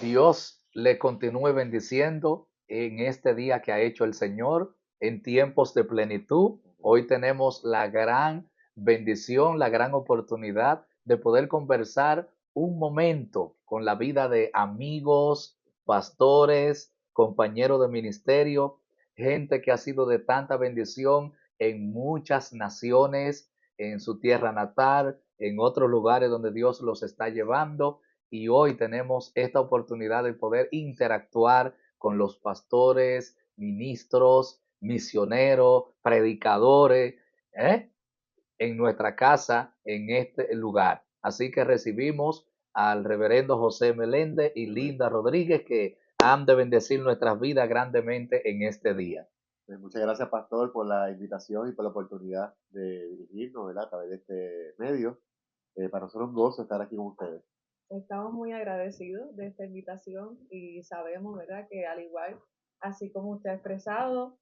Dios le continúe bendiciendo en este día que ha hecho el Señor en tiempos de plenitud. Hoy tenemos la gran bendición, la gran oportunidad de poder conversar un momento con la vida de amigos, pastores, compañeros de ministerio, gente que ha sido de tanta bendición en muchas naciones, en su tierra natal, en otros lugares donde Dios los está llevando, y hoy tenemos esta oportunidad de poder interactuar con los pastores, ministros, misioneros, predicadores, ¿eh? En nuestra casa, en este lugar. Así que recibimos al reverendo José Meléndez y Linda Rodríguez, que han de bendecir nuestras vidas grandemente en este día. Muchas gracias, Pastor, por la invitación y por la oportunidad de dirigirnos, ¿verdad? A través de este medio. Para nosotros es un gozo estar aquí con ustedes. Estamos muy agradecidos de esta invitación y sabemos, ¿verdad?, que al igual, así como usted ha expresado,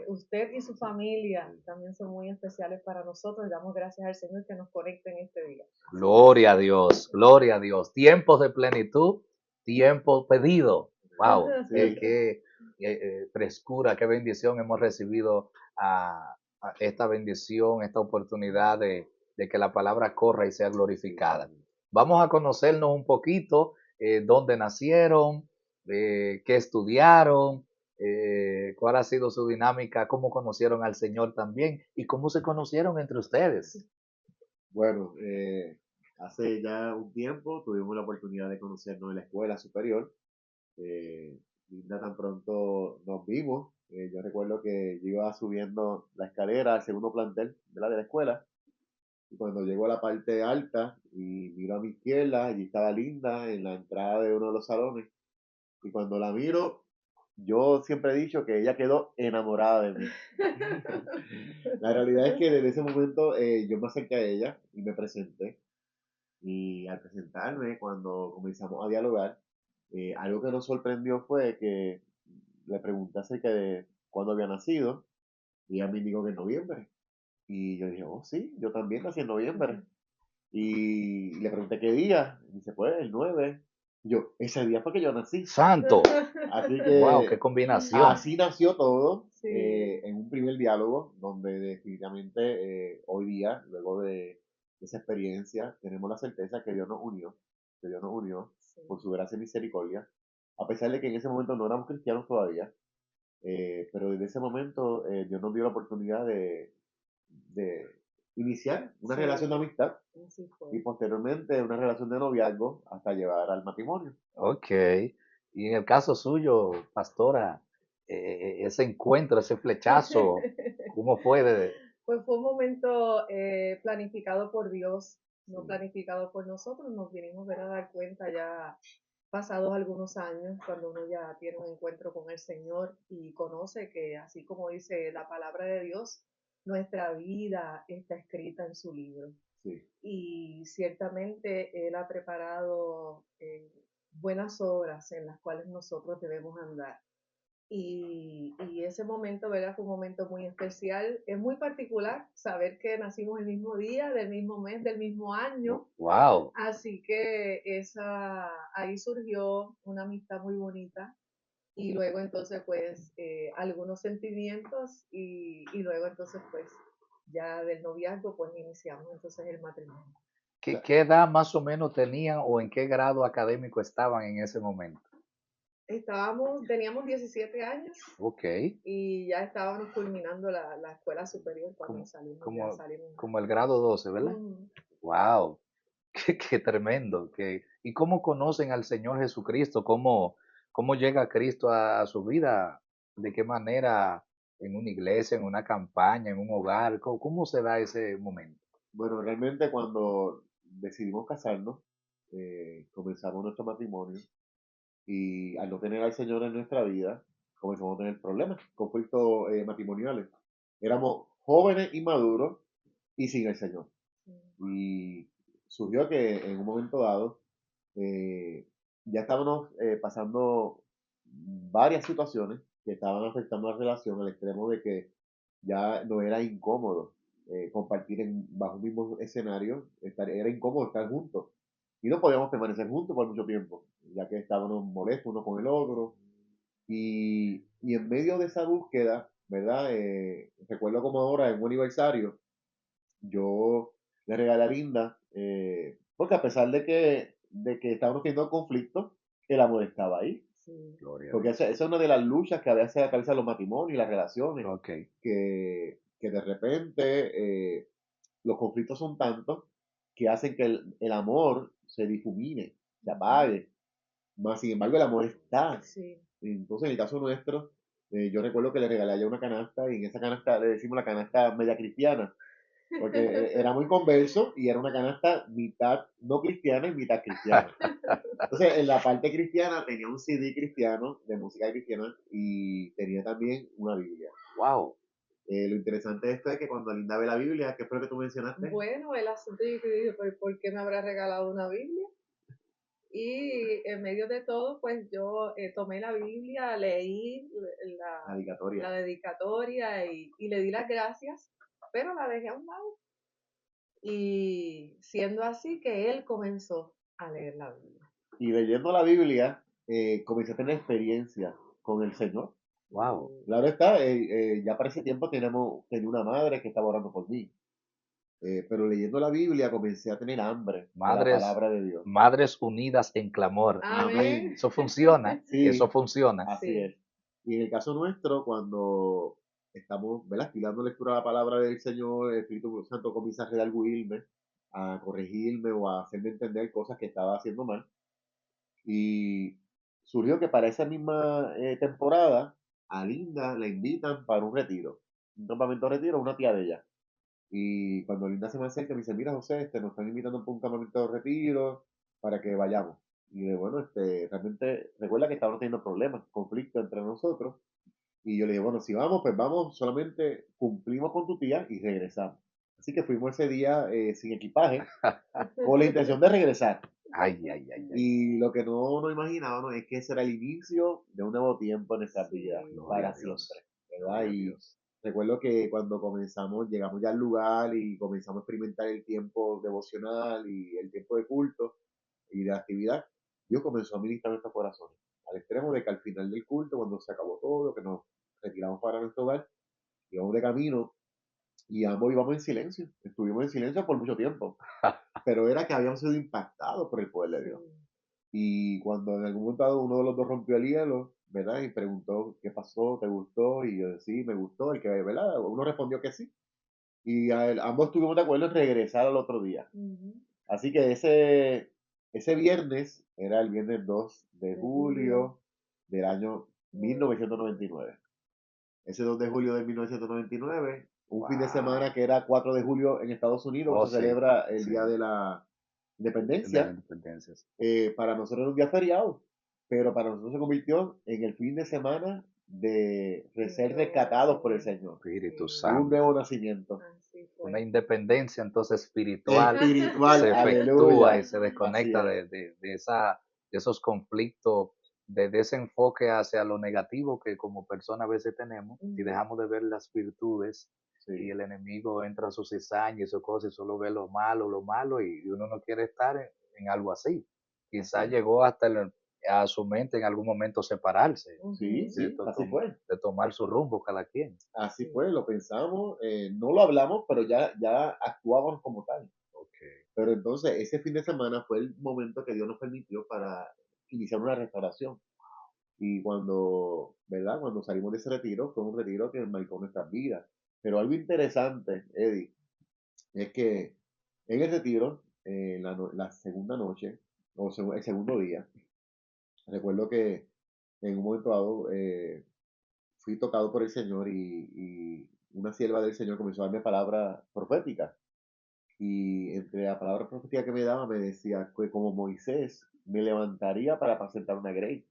usted y su familia también son muy especiales para nosotros y damos gracias al Señor que nos conecte en este día. Gloria a Dios, gloria a Dios. Tiempos de plenitud, tiempo pedido. Wow, Sí, qué frescura, qué bendición hemos recibido a esta bendición, esta oportunidad de que la palabra corra y sea glorificada. Vamos a conocernos un poquito, dónde nacieron, qué estudiaron, cuál ha sido su dinámica, cómo conocieron al Señor también y cómo se conocieron entre ustedes. bueno, hace ya un tiempo tuvimos la oportunidad de conocernos en la escuela superior. Linda, tan pronto nos vimos. Yo recuerdo que yo iba subiendo la escalera al segundo plantel de la escuela. Y cuando llego a la parte alta y miro a mi izquierda, allí estaba Linda en la entrada de uno de los salones. Y cuando la miro, yo siempre he dicho que ella quedó enamorada de mí. La realidad es que desde ese momento yo me acerqué a ella y me presenté. Y al presentarme, cuando comenzamos a dialogar, algo que nos sorprendió fue que le pregunté acerca de cuándo había nacido y ella me indicó que en noviembre. Y yo dije, oh sí, yo también nací en noviembre. Y le pregunté qué día. Y dice, pues el 9. Yo, ese día fue que yo nací. Santo, Así wow, qué que combinación. así nació todo, Sí, en un primer diálogo donde definitivamente hoy día, luego de esa experiencia, tenemos la certeza que Dios nos unió, que Dios nos unió sí. por su gracia y misericordia, a pesar de que en ese momento no éramos cristianos todavía, pero desde ese momento Dios nos dio la oportunidad de iniciar una Sí, relación de amistad así fue. y posteriormente una relación de noviazgo hasta llevar al matrimonio. Ok. Y en el caso suyo, pastora, ese encuentro, ese flechazo, ¿cómo fue? Pues fue un momento planificado por Dios, no Sí, planificado por nosotros. Nos vinimos a dar cuenta ya pasados algunos años, cuando uno ya tiene un encuentro con el Señor y conoce que, así como dice la palabra de Dios, nuestra vida está escrita en su libro. sí. Y ciertamente Él ha preparado buenas obras en las cuales nosotros debemos andar. Y ese momento, ¿verdad? Fue un momento muy especial. Es muy particular saber que nacimos el mismo día, del mismo mes, del mismo año. Wow. Así que ahí surgió una amistad muy bonita. Y luego entonces pues algunos sentimientos y luego entonces pues ya del noviazgo pues iniciamos entonces el matrimonio. ¿Qué edad más o menos tenían o en qué grado académico estaban en ese momento? Teníamos 17 años Ok. y ya estábamos culminando la escuela superior cuando Como, salimos, ya como, salimos. como el grado 12, ¿verdad? Mm. Wow. Qué tremendo. ¿Y cómo conocen al Señor Jesucristo? ¿Cómo llega Cristo a su vida? ¿De qué manera? ¿En una iglesia, en una campaña, en un hogar? ¿Cómo se da ese momento? Bueno, realmente cuando decidimos casarnos, comenzamos nuestro matrimonio y al no tener al Señor en nuestra vida, comenzamos a tener problemas, conflictos matrimoniales. Éramos jóvenes, inmaduros y sin el Señor. Y surgió que en un momento dado eh, ya estábamos pasando varias situaciones que estaban afectando la relación al extremo de que ya no era incómodo compartir bajo un mismo escenario, era incómodo estar juntos. y no podíamos permanecer juntos por mucho tiempo, ya que estábamos molestos uno con el otro. Y en medio de esa búsqueda, ¿verdad? Recuerdo como ahora en un aniversario, yo le regalé a Linda, porque a pesar de que estábamos teniendo conflictos, el amor estaba ahí. Sí. Gloria a Porque Dios. esa es una de las luchas que a veces atraviesan los matrimonios y las relaciones, Ok. que de repente los conflictos son tantos que hacen que el amor se difumine, se apague. Más sin embargo, el amor está. Sí. Entonces, en el caso nuestro, yo recuerdo que le regalé a ella una canasta y en esa canasta le decimos la canasta media cristiana, porque era muy converso y era una canasta mitad no cristiana y mitad cristiana. Entonces, en la parte cristiana tenía un CD cristiano, de música cristiana, y tenía también una Biblia. Wow. Lo interesante de esto es que cuando Linda ve la Biblia, ¿qué fue lo que tú mencionaste? Bueno, el asunto yo que dije, pues, ¿por qué me habrá regalado una Biblia? Y en medio de todo, pues yo tomé la Biblia, leí La dedicatoria. la dedicatoria y le di las gracias, pero la dejé a un lado. Y siendo así que él comenzó a leer la Biblia. Y leyendo la Biblia, comencé a tener experiencia con el Señor. Wow. Claro está, ya para ese tiempo tenía una madre que estaba orando por mí. Pero leyendo la Biblia comencé a tener hambre de la Madres, palabra de Dios. madres unidas en clamor. Amén. Eso funciona. Sí, Eso funciona. así Sí. es. Y en el caso nuestro, cuando estamos, ¿verdad?, estudiando lectura de la palabra del Señor, el Espíritu Santo comienza a redarguirme, a corregirme o a hacerme entender cosas que estaba haciendo mal. Y surgió que para esa misma temporada, a Linda la invitan para un retiro, un campamento de retiro, una tía de ella. Y cuando Linda se me acerca, me dice, mira José, nos están invitando para un campamento de retiro para que vayamos. Y le bueno, realmente recuerda que estábamos teniendo problemas, conflictos entre nosotros. Y yo le dije, bueno, si vamos, pues vamos, solamente cumplimos con tu tía y regresamos. Así que fuimos ese día sin equipaje, con la intención de regresar. Ay, ay, ay, ay. Y lo que no nos imaginábamos es que ese era el inicio de un nuevo tiempo en nuestras Sí. vidas, Gloria para a Dios. siempre, ¿verdad? Gloria a Y Dios. recuerdo que cuando comenzamos, llegamos ya al lugar y comenzamos a experimentar el tiempo devocional y el tiempo de culto y de actividad, Dios comenzó a ministrar nuestros corazones, al extremo de que al final del culto, cuando se acabó todo, que nos retiramos para nuestro hogar, íbamos de camino y ambos íbamos en silencio, estuvimos en silencio por mucho tiempo, pero era que habíamos sido impactados por el poder de Dios. Y cuando en algún momento dado uno de los dos rompió el hielo, ¿verdad? Y preguntó, ¿qué pasó? ¿Te gustó? Y yo, sí, me gustó. El que, ¿verdad? Uno respondió que sí. Y ambos estuvimos de acuerdo en regresar al otro día. Ujú. Así que ese viernes, era el viernes 2 de De julio del año 1999. Ese 2 de julio de 1999, un fin de Wow. semana que era 4 de julio en Estados Unidos, Oh, se sí. celebra el Sí. Día de la De la Independencia. independencia. Para nosotros era un día feriado, pero para nosotros se convirtió en el fin de semana de ser rescatados por el Señor. Espíritu Sí. Un Santo. nuevo nacimiento. Así Una fue. independencia entonces espiritual Espiritual, se efectúa y aleluya. se Así desconecta es. de esos conflictos, de ese enfoque hacia lo negativo que como persona a veces tenemos y Ujú. dejamos de ver las virtudes y Sí, el enemigo entra a su cizaña y sus cosas y solo ve lo malo y uno no quiere estar en algo así. así Quizás es. llegó hasta a su mente en algún momento separarse, Sí, Ujú. de, sí, así fue. de tomar su rumbo cada quien. Así Sí. fue, lo pensamos, no lo hablamos, pero ya actuábamos como tal. Okay. Pero entonces ese fin de semana fue el momento que Dios nos permitió para iniciar una restauración. Y cuando, ¿verdad? Cuando salimos de ese retiro, fue un retiro que marcó nuestras vidas. Pero algo interesante, Eddie, es que en el retiro, la segunda noche, el segundo día, recuerdo que en un momento dado fui tocado por el Señor y una sierva del Señor comenzó a darme palabra profética. Y entre la palabra profética que me daba, me decía que como Moisés me levantaría para apacentar una grey.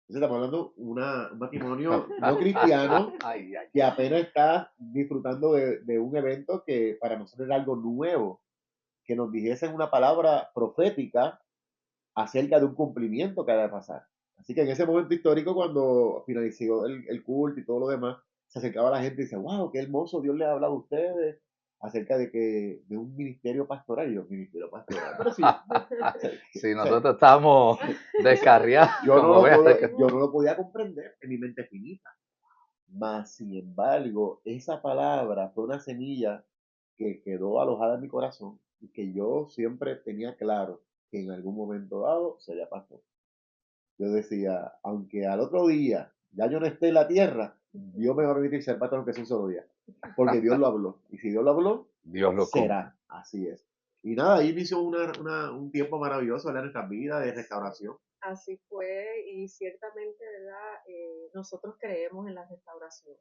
Entonces estamos hablando de un matrimonio no cristiano Ay, ay, que apenas está disfrutando de un evento que para nosotros era algo nuevo, que nos dijesen una palabra profética acerca de un cumplimiento que ha de pasar. Así que en ese momento histórico, cuando finalizó el culto y todo lo demás, se acercaba la gente y decía, wow, qué hermoso, Dios les ha hablado a ustedes acerca de un ministerio pastoral. Y yo, ministerio pastoral, pero sí, sí, O sea, nosotros estamos descarriados, yo no como lo vean. puedo, yo no lo podía comprender en mi mente finita. Mas, sin embargo, esa palabra fue una semilla que quedó alojada en mi corazón y que yo siempre tenía claro que en algún momento dado sería pastor. Yo decía, aunque al otro día ya yo no esté en la tierra, Dios me va a permitir ser pastor aunque sea un solo día. Porque Dios lo habló. Y si Dios lo habló, Dios lo cumple. será. Así es. Y nada, ahí inició un tiempo maravilloso en nuestras vidas de restauración. Así fue y ciertamente, ¿verdad? Nosotros creemos en la restauración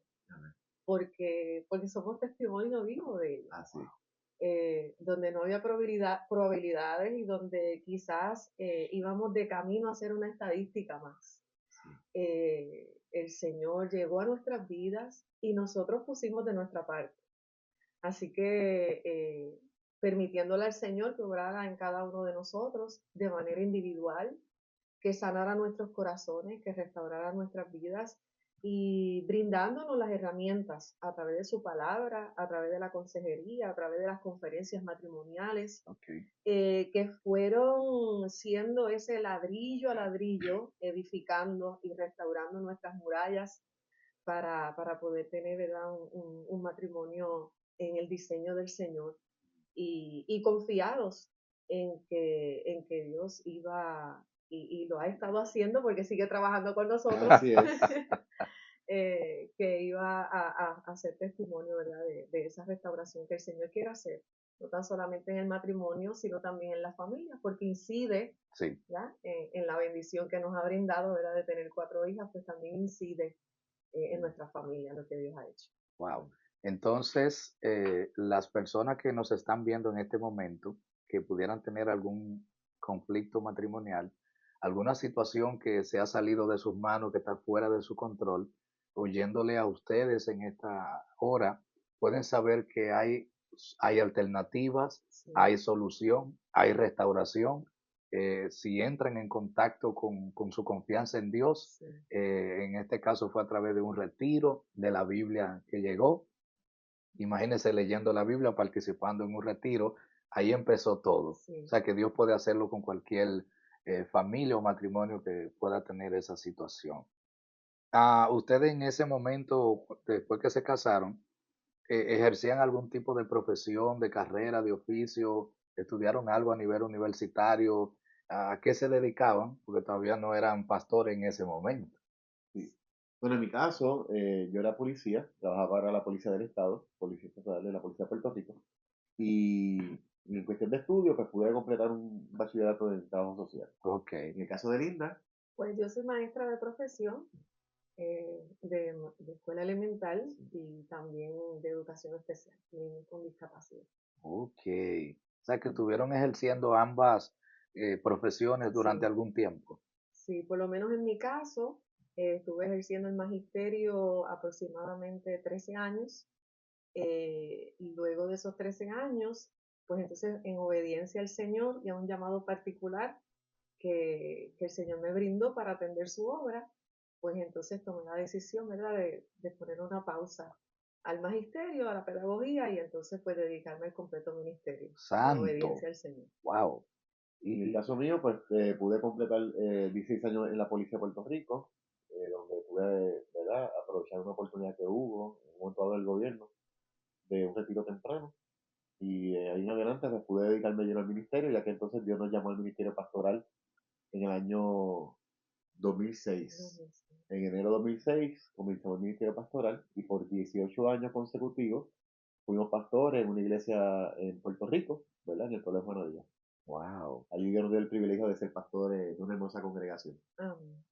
porque somos testimonio vivo de ello. Así. Donde no había probabilidades y donde quizás íbamos de camino a ser una estadística más. El Señor llegó a nuestras vidas y nosotros pusimos de nuestra parte. Así que permitiéndole al Señor que obrara en cada uno de nosotros de manera individual, que sanara nuestros corazones, que restaurara nuestras vidas y brindándonos las herramientas a través de su palabra, a través de la consejería, a través de las conferencias matrimoniales, que fueron siendo ese ladrillo a ladrillo, edificando y restaurando nuestras murallas para poder tener, ¿verdad? Un matrimonio en el diseño del Señor y confiados en que Dios iba y lo ha estado haciendo porque sigue trabajando con nosotros. Así es. Que iba a hacer testimonio, ¿verdad? De esa restauración que el Señor quiere hacer, no tan solamente en el matrimonio, sino también en la familia, porque incide Sí. ¿ya? En la bendición que nos ha brindado, ¿verdad? De tener 4 hijas, pues también incide en nuestra familia, lo que Dios ha hecho. Wow. Entonces, las personas que nos están viendo en este momento, que pudieran tener algún conflicto matrimonial, alguna situación que se ha salido de sus manos, que está fuera de su control, oyéndole a ustedes en esta hora, pueden saber que hay alternativas, Sí. hay solución, hay restauración. Si entran en contacto con su confianza en Dios, Sí. en este caso fue a través de un retiro de la Biblia que llegó. Imagínense leyendo la Biblia, participando en un retiro, ahí empezó todo. Sí. O sea que Dios puede hacerlo con cualquier familia o matrimonio que pueda tener esa situación. Ustedes en ese momento, después que se casaron, ejercían algún tipo de profesión, de carrera, de oficio, estudiaron algo a nivel universitario, ¿a qué se dedicaban? Porque todavía no eran pastores en ese momento. Sí. Bueno, en mi caso, yo era policía, trabajaba para la Policía del Estado, Policía Estatal de la Policía de Puerto Rico, y en cuestión de estudio, pues pude completar un bachillerato en trabajo social. Ok, En el caso de Linda, Pues yo soy maestra de profesión de escuela elemental y también de educación especial, niños con discapacidad. ok. O sea que estuvieron ejerciendo ambas profesiones durante Sí, algún tiempo. sí, por lo menos en mi caso, estuve ejerciendo el magisterio aproximadamente 13 años. Y luego de esos 13 años, pues entonces en obediencia al Señor y a un llamado particular que el Señor me brindó para atender su obra, pues entonces tomé la decisión, ¿verdad?, de poner una pausa al magisterio, a la pedagogía y entonces pues dedicarme al completo ministerio en Santo, obediencia al Señor. wow. en el Y, caso mío, pues pude completar 16 años en la Policía de Puerto Rico, donde pude, ¿verdad?, aprovechar una oportunidad que hubo en un momento dado del gobierno de un retiro temprano. Y ahí en adelante pues, pude dedicarme lleno al ministerio, ya que entonces Dios nos llamó al ministerio pastoral en el año 2006. En enero de 2006 comenzamos el ministerio pastoral y por 18 años consecutivos fuimos pastores en una iglesia en Puerto Rico, ¿verdad? En el pueblo de Juana Díaz. wow. Allí Dios nos dio el privilegio de ser pastores de una hermosa congregación. Amén.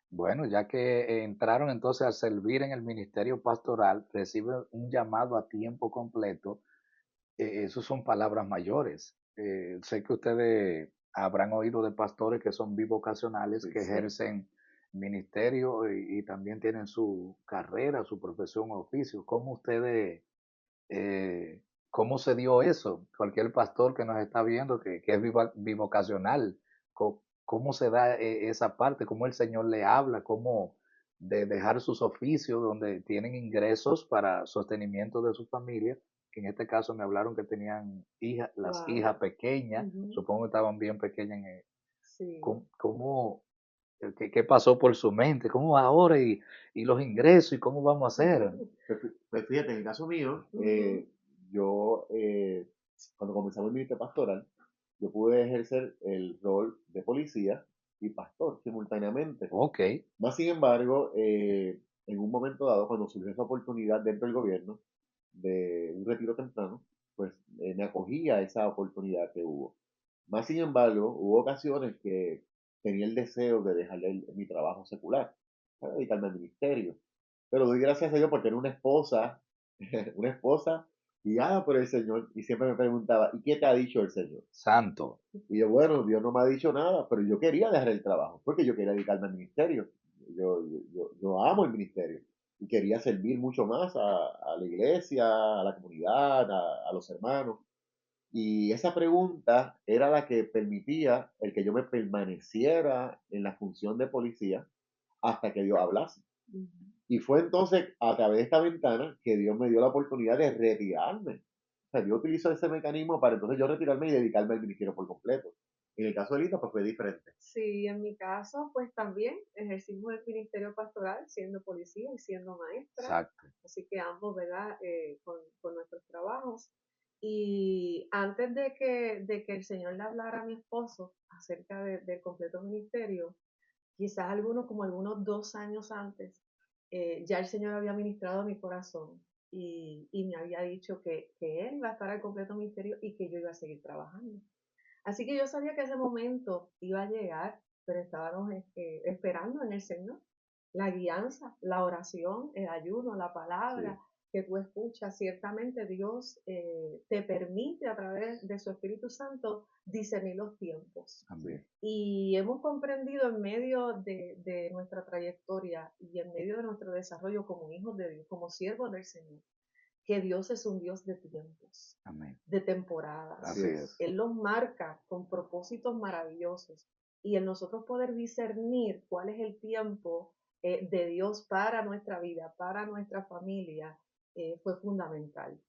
Bueno, ya que entraron entonces a servir en el ministerio pastoral, reciben un llamado a tiempo completo. Esos son palabras mayores. Sé que ustedes habrán oído de pastores que son bivocacionales, Sí, que sí. ejercen ministerio y también tienen su carrera, su profesión o oficio. ¿Cómo ustedes, cómo se dio eso? Cualquier pastor que nos está viendo que es bivocacional, ¿cómo se da esa parte? ¿Cómo el Señor le habla? ¿Cómo de dejar sus oficios donde tienen ingresos para sostenimiento de su familia? Que en este caso me hablaron que tenían hijas, las Wow. hijas pequeñas, Ujú. supongo que estaban bien pequeñas Sí. cómo, qué pasó por su mente? ¿Cómo va ahora y los ingresos y cómo vamos a hacer? Pues fíjate, en el caso mío, Ujú. yo cuando comenzamos el ministerio pastoral, yo pude ejercer el rol de policía y pastor simultáneamente. Ok, Más sin embargo, en un momento dado, cuando surgió esa oportunidad dentro del gobierno de un retiro temprano, pues me acogí a esa oportunidad que hubo. Más sin embargo, hubo ocasiones que tenía el deseo de dejar mi trabajo secular para dedicarme al ministerio. Pero doy gracias a Dios por tener una esposa, una esposa guiada por el Señor, y siempre me preguntaba, ¿y qué te ha dicho el Señor? santo. Y yo, bueno, Dios no me ha dicho nada, pero yo quería dejar el trabajo, porque yo quería dedicarme al ministerio. Yo amo el ministerio y quería servir mucho más a la iglesia, a la comunidad, a los hermanos. Y esa pregunta era la que permitía el que yo me permaneciera en la función de policía hasta que Dios hablase. Ujú. Y fue entonces a través de esta ventana que Dios me dio la oportunidad de retirarme. O sea, Dios utilizó ese mecanismo para entonces yo retirarme y dedicarme al ministerio por completo. En el caso de Lita, pues fue diferente. Sí, en mi caso, pues también ejercimos el ministerio pastoral siendo policía y siendo maestra, Exacto. así que ambos, ¿verdad? Con nuestros trabajos. Y antes de que el Señor le hablara a mi esposo acerca del completo ministerio, quizás como algunos 2 años antes, ya el Señor había ministrado a mi corazón y me había dicho que Él iba a estar al completo ministerio y que yo iba a seguir trabajando. Así que yo sabía que ese momento iba a llegar, pero estábamos esperando en el Señor la guianza, la oración, el ayuno, la Sí, palabra que tú escuchas. Ciertamente Dios te permite a través de su Espíritu Santo discernir los tiempos. sí, Amén. Y hemos comprendido en medio de nuestra trayectoria y en medio de nuestro desarrollo como hijos de Dios, como siervos del Señor, que Dios es un Dios de tiempos, Amén. de temporadas. así Así es. es. Él los marca con propósitos maravillosos. Y en nosotros poder discernir cuál es el tiempo de Dios para nuestra vida, para nuestra familia, fue fundamental.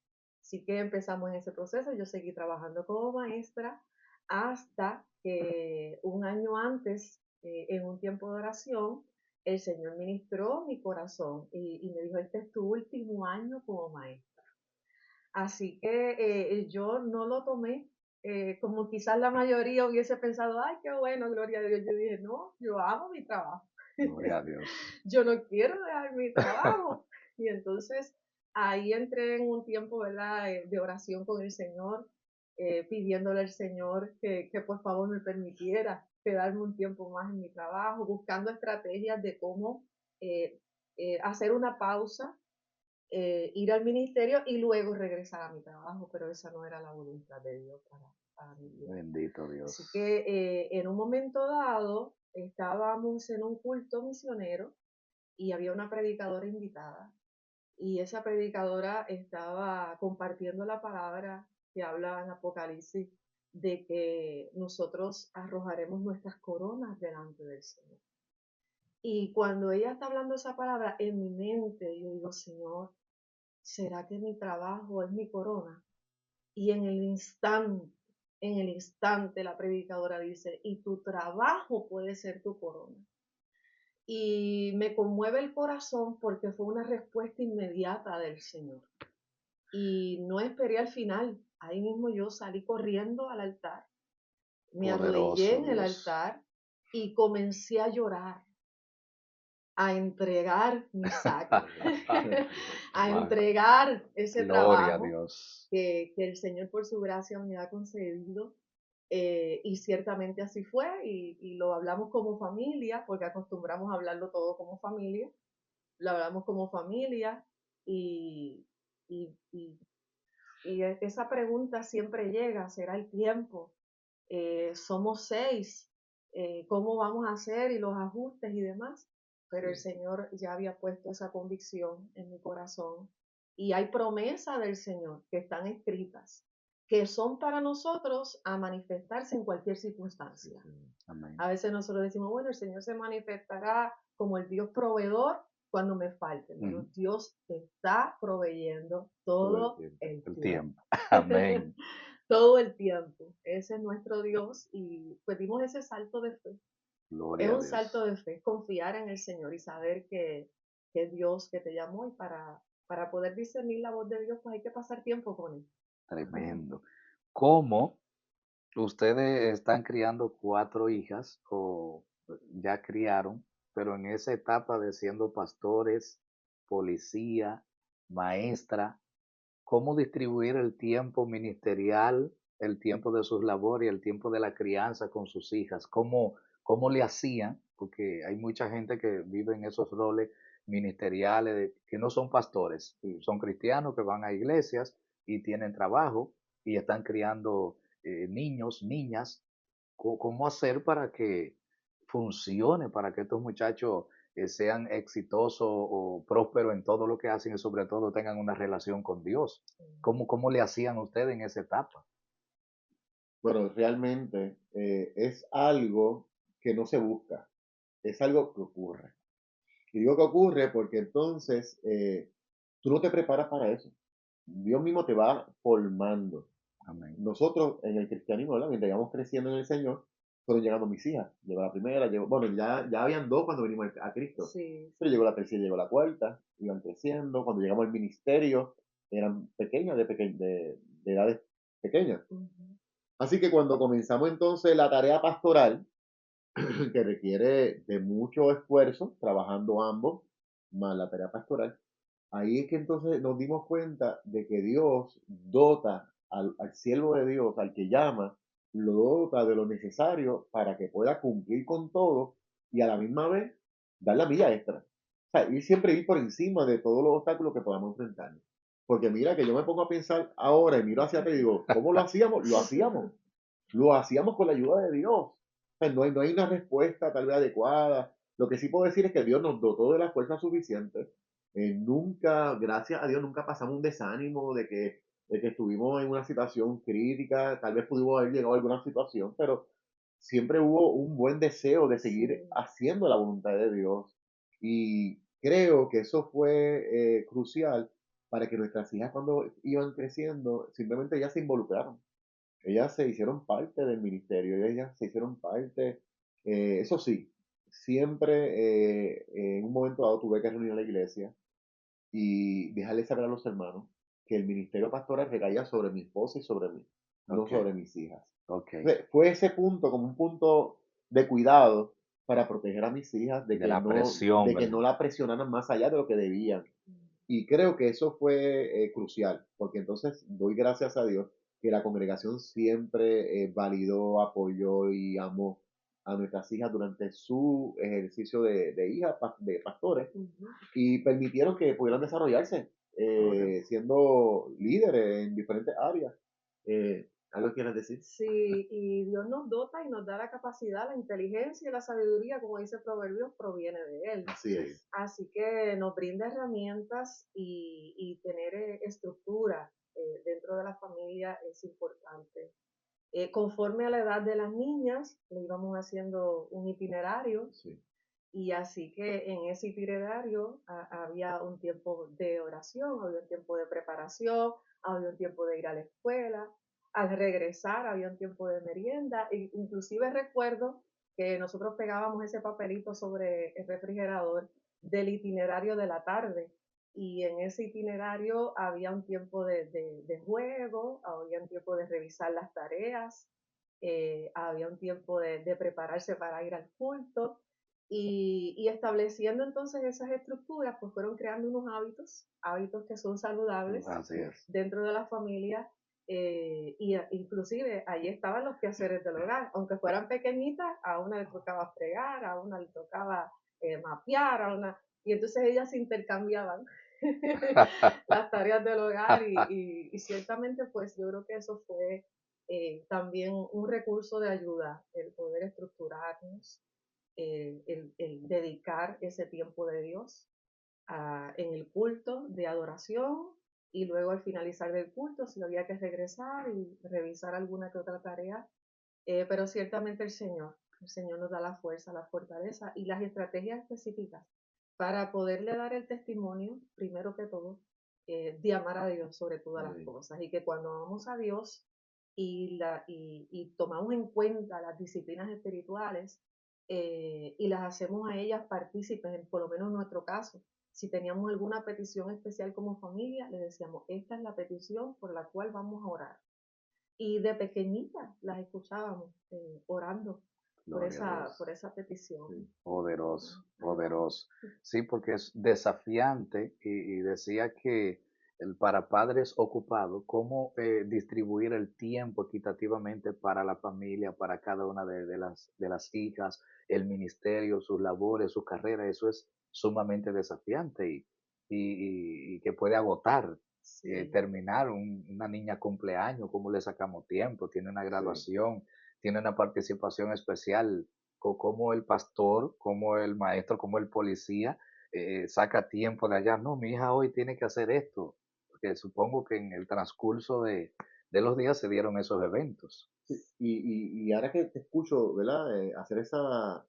Así que empezamos en ese proceso. Yo seguí trabajando como maestra hasta que un año antes, en un tiempo de oración, el Señor ministró mi corazón y me dijo, este es tu último año como maestra. Así que yo no lo tomé como quizás la mayoría hubiese pensado, ay, qué bueno, gloria a Dios. Yo dije, no, yo amo mi trabajo. Gloria a Dios. Yo no quiero dejar mi trabajo. Y entonces ahí entré en un tiempo, ¿verdad?, de oración con el Señor, pidiéndole al Señor que por favor me permitiera quedarme un tiempo más en mi trabajo, buscando estrategias de cómo hacer una pausa, ir al ministerio y luego regresar a mi trabajo, pero esa no era la voluntad de Dios para mi vida. Bendito Así Dios. que en un momento dado estábamos en un culto misionero y había una predicadora invitada y esa predicadora estaba compartiendo la palabra que habla en Apocalipsis de que nosotros arrojaremos nuestras coronas delante del Señor. Y cuando ella está hablando esa palabra, en mi mente yo digo, Señor, ¿será que mi trabajo es mi corona? Y en el instante la predicadora dice, y tu trabajo puede ser tu corona. Y me conmueve el corazón porque fue una respuesta inmediata del Señor. Y no esperé al final. Ahí mismo yo salí corriendo al altar, me arrodillé Poderoso en el Dios. altar y comencé a llorar, a entregar mi saco, a Wow. entregar ese Gloria a trabajo Dios. que el Señor por su gracia me ha concedido. Y ciertamente así fue, y lo hablamos como familia, porque acostumbramos a hablarlo todo como familia, lo hablamos como familia, y, y, y, y esa pregunta siempre llega, ¿será el tiempo? Somos 6, ¿cómo vamos a hacer? Y los ajustes y demás. Pero el Sí, Señor ya había puesto esa convicción en mi corazón. Y hay promesas del Señor que están escritas, que son para nosotros a manifestarse en cualquier sí, circunstancia. sí. Amén. A veces nosotros decimos, bueno, el Señor se manifestará como el Dios proveedor cuando me falte. Bueno, Dios está proveyendo Todo el todo tiempo. el El tiempo. tiempo. Amén. todo el tiempo. Ese es nuestro Dios y pues dimos ese salto de fe. Es Gloria a un salto Dios. de fe, confiar en el Señor y saber que es Dios que te llamó y para poder discernir la voz de Dios, pues hay que pasar tiempo con Él. Tremendo. ¿Cómo ustedes están criando 4 hijas o ya criaron, pero en esa etapa de siendo pastores, policía, maestra, cómo distribuir el tiempo ministerial, el tiempo de sus labores y el tiempo de la crianza con sus hijas? ¿Cómo le hacían? Porque hay mucha gente que vive en esos roles ministeriales que no son pastores, Sí. son cristianos que van a iglesias y tienen trabajo y están criando niños, niñas. ¿Cómo hacer para que funcione, para que estos muchachos sean exitosos o prósperos en todo lo que hacen y sobre todo tengan una relación con Dios? ¿Cómo le hacían ustedes en esa etapa? Bueno, realmente es algo que no se busca, es algo que ocurre. Y digo que ocurre porque entonces tú no te preparas para eso. Dios mismo te va formando. Amén. Nosotros en el cristianismo, ¿verdad? Mientras íbamos creciendo en el Señor, fueron llegando mis hijas. Llegó la primera, bueno, ya habían dos cuando vinimos a Cristo, Sí, pero llegó la tercera, llegó la cuarta, iban creciendo. Cuando llegamos al ministerio, eran pequeñas, de edades pequeñas. ujú, Así que cuando comenzamos entonces la tarea pastoral, que requiere de mucho esfuerzo, trabajando ambos, más la tarea pastoral, ahí es que entonces nos dimos cuenta de que Dios dota al siervo de Dios, al que llama, lo dota de lo necesario para que pueda cumplir con todo y a la misma vez dar la milla extra. O sea, ir siempre ir por encima de todos los obstáculos que podamos enfrentar. Porque mira que yo me pongo a pensar ahora y miro hacia atrás y digo, ¿cómo lo hacíamos? Lo hacíamos con la ayuda de Dios. O sea, no hay una respuesta tal vez adecuada. Lo que sí puedo decir es que Dios nos dotó de la fuerza suficiente. Nunca, gracias a Dios, nunca pasamos un desánimo de que estuvimos en una situación crítica. Tal vez pudimos haber llegado a alguna situación, pero siempre hubo un buen deseo de sí, seguir haciendo la voluntad de Dios. Y creo que eso fue crucial para que nuestras hijas cuando iban creciendo, simplemente ellas se involucraron. Ellas se hicieron parte del ministerio, ellas se hicieron parte, eso sí, siempre en un momento dado tuve que reunir a la iglesia y dejarle saber a los hermanos que el ministerio pastoral recaía sobre mi esposa y sobre mí, no Ok, sobre mis hijas. ok. Fue ese punto como un punto de cuidado para proteger a mis hijas de De que la no, presión, de que ¿verdad? no la presionaran más allá de lo que debían. Y creo que eso fue crucial, porque entonces doy gracias a Dios que la congregación siempre validó, apoyó y amó a nuestras hijas durante su ejercicio de hijas, de pastores, ujú. y permitieron que pudieran desarrollarse siendo líderes en diferentes áreas. ¿Algo quieres decir? Sí, y Dios nos dota y nos da la capacidad, la inteligencia y la sabiduría, como dice Proverbios, proviene de Él. Así Sí, es. Así que nos brinda herramientas y tener estructura dentro de la familia es importante. Conforme a la edad de las niñas, le íbamos haciendo un itinerario Sí. y así que en ese itinerario había un tiempo de oración, había un tiempo de preparación, había un tiempo de ir a la escuela, al regresar había un tiempo de merienda, e inclusive recuerdo que nosotros pegábamos ese papelito sobre el refrigerador del itinerario de la tarde y en ese itinerario había un tiempo de juego, había un tiempo de revisar las tareas, había un tiempo de prepararse para ir al culto y estableciendo entonces esas estructuras, pues fueron creando unos hábitos que son saludables así es. dentro de la familia y inclusive ahí estaban los quehaceres del hogar, aunque fueran pequeñitas, a una le tocaba fregar, a una le tocaba mapear, y entonces ellas se intercambiaban las tareas del hogar y ciertamente pues yo creo que eso fue también un recurso de ayuda, el poder estructurarnos, el dedicar ese tiempo de Dios en el culto de adoración y luego al finalizar del culto si había que regresar y revisar alguna que otra tarea, pero ciertamente el Señor nos da la fuerza, la fortaleza y las estrategias específicas para poderle dar el testimonio, primero que todo, de amar a Dios sobre todas las Amén. cosas y que cuando amamos a Dios y tomamos en cuenta las disciplinas espirituales y las hacemos a ellas partícipes, por lo menos en nuestro caso. Si teníamos alguna petición especial como familia, les decíamos, esta es la petición por la cual vamos a orar. Y de pequeñita las escuchábamos orando Gloria a Dios. por esa petición. Sí. Poderoso, poderoso. Sí, porque es desafiante y decía que para padres ocupados, cómo distribuir el tiempo equitativamente para la familia, para cada una de las hijas, el ministerio, sus labores, su carrera, eso es sumamente desafiante y que puede agotar. Sí, Terminar, una niña cumpleaños, cómo le sacamos tiempo, tiene una Sí. graduación, tiene una participación especial, como el pastor, como el maestro, como el policía, saca tiempo de allá. No, mi hija hoy tiene que hacer esto, porque supongo que en el transcurso de los días se dieron esos eventos. Sí, y ahora que te escucho, ¿verdad? Hacer esas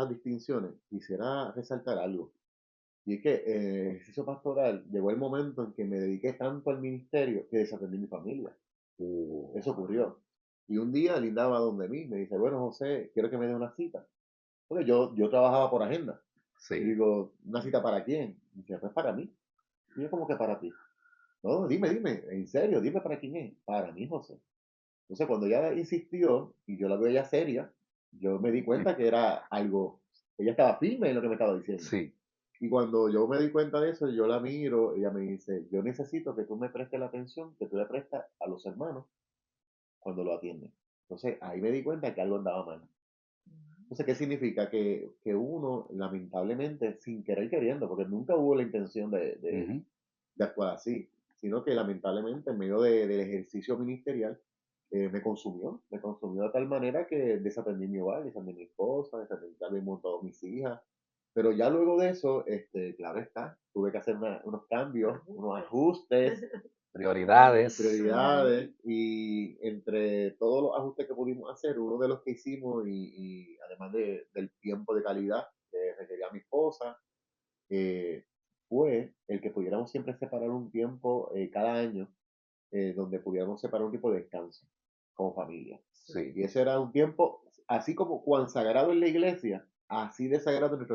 distinciones, quisiera resaltar algo. Y es que en el ejercicio pastoral llegó el momento en que me dediqué tanto al ministerio que desatendí mi familia. Eso ocurrió. Y un día Linda va donde mí, me dice, bueno, José, quiero que me dé una cita. Porque yo trabajaba por agenda. Y Sí, digo, ¿una cita para quién? Y dice, pues para mí. Y yo, como que para ti. No, dime, en serio, dime para quién es. Para mí, José. Entonces, cuando ella insistió y yo la veo ya seria, yo me di cuenta que era algo, ella estaba firme en lo que me estaba diciendo. sí, Y cuando yo me di cuenta de eso, yo la miro, ella me dice, yo necesito que tú me prestes la atención que tú le prestas a los hermanos cuando lo atienden. Entonces, ahí me di cuenta que algo andaba mal. Entonces, ¿qué significa? Que uno, lamentablemente, sin querer queriendo, porque nunca hubo la intención ujú, de actuar así, sino que lamentablemente en medio del ejercicio ministerial me consumió de tal manera que desatendí mi hogar, desatendí mi esposa, desatendí también un montón mis hijas, pero ya luego de eso, claro está, tuve que hacer unos cambios, unos ajustes, prioridades, prioridades, y entre todos los ajustes que pudimos hacer, uno de los que hicimos, y además del tiempo de calidad que requería mi esposa, eh, fue el que pudiéramos siempre separar un tiempo cada año donde pudiéramos separar un tiempo de descanso como familia. sí. Y ese era un tiempo, así como cuán sagrado en la iglesia, así de sagrado en nuestro